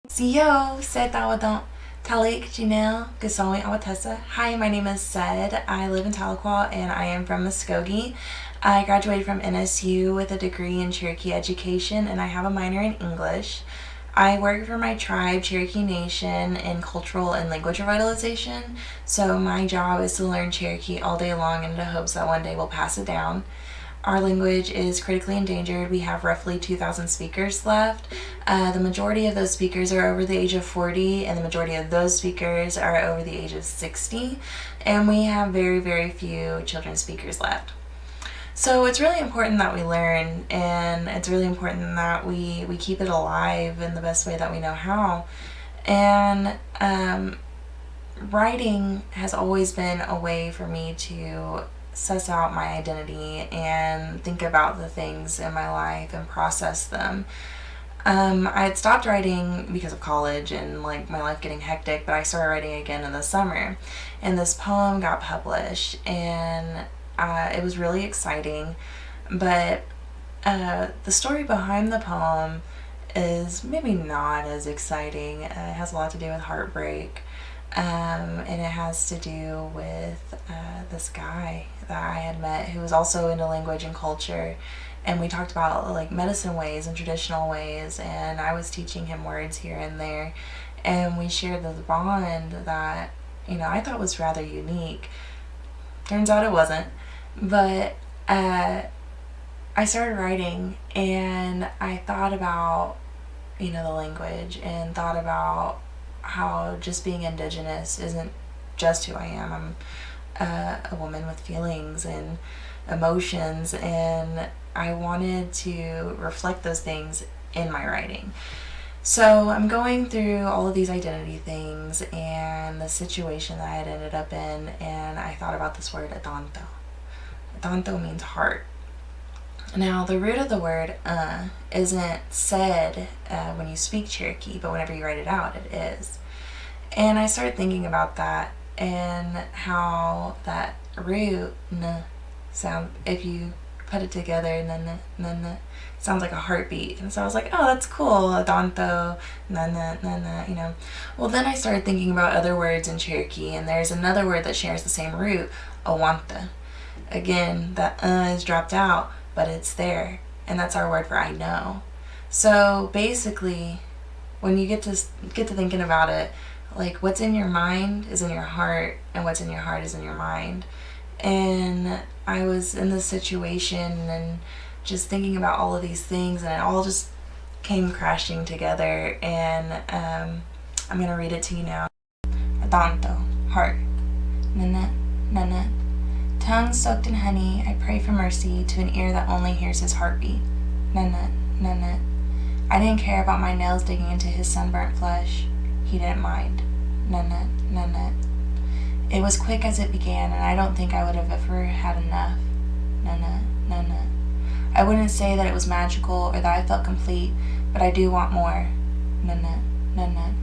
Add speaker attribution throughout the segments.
Speaker 1: Hi, my name is Sed. I live in Tahlequah and I am from Muskogee. I graduated from NSU with a degree in Cherokee education and I have a minor in English. I work for my tribe, Cherokee Nation, in cultural and language revitalization. So my job is to learn Cherokee all day long in the hopes that one day we'll pass it down. Our language is critically endangered. We have roughly 2,000 speakers left. The majority of those speakers are over the age of 40, and the majority of those speakers are over the age of 60. And we have very, very few children speakers left. So it's really important that we learn, and it's really important that we keep it alive in the best way that we know how. And writing has always been a way for me to suss out my identity and think about the things in my life and process them. I had stopped writing because of college and like my life getting hectic, but I started writing again in the summer, and this poem got published, and it was really exciting. But the story behind the poem is maybe not as exciting. It has a lot to do with heartbreak. And it has to do with this guy that I had met who was also into language and culture, and we talked about like medicine ways and traditional ways, and I was teaching him words here and there, and we shared this bond that I thought was rather unique. Turns out it wasn't, but I started writing and I thought about the language and thought about how just being indigenous isn't just who I am. I'm a woman with feelings and emotions, and I wanted to reflect those things in my writing. So I'm going through all of these identity things and the situation that I had ended up in, and I thought about this word adanvto. Adanvto means heart. Now, the root of the word isn't said when you speak Cherokee, but whenever you write it out, it is. And I started thinking about that and how that root n sound, if you put it together, n sounds like a heartbeat. And so I was like, oh, that's cool, adanvto, n. Well, then I started thinking about other words in Cherokee, and there's another word that shares the same root, awanta. Again, that is dropped out, but it's there, and that's our word for I know. So basically, when you get to thinking about it, like what's in your mind is in your heart, and what's in your heart is in your mind. And I was in this situation and just thinking about all of these things, and it all just came crashing together. And I'm gonna read it to you now. adanvto, heart. Nana, nana. Tongue soaked in honey, I pray for mercy to an ear that only hears his heartbeat. Nana, nana. I didn't care about my nails digging into his sunburnt flesh. He didn't mind. Nana, nana. It was quick as it began, and I don't think I would have ever had enough. Nana, nana. I wouldn't say that it was magical or that I felt complete, but I do want more. Nana, nana.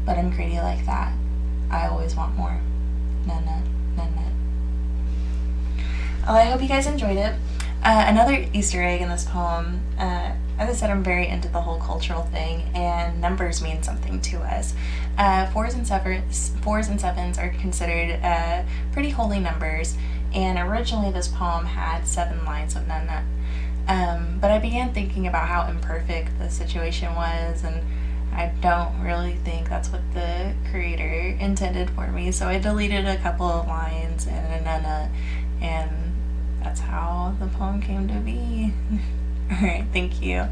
Speaker 1: But I'm greedy like that. I always want more. Nana, nana. Well, I hope you guys enjoyed it. Another Easter egg in this poem, as I said, I'm very into the whole cultural thing, and numbers mean something to us. Fours and sevens are considered pretty holy numbers, and originally this poem had 7 lines of nana. But I began thinking about how imperfect the situation was, and I don't really think that's what the creator intended for me, so I deleted a couple of lines and a nana, and that's how the poem came to be. Alright, thank you.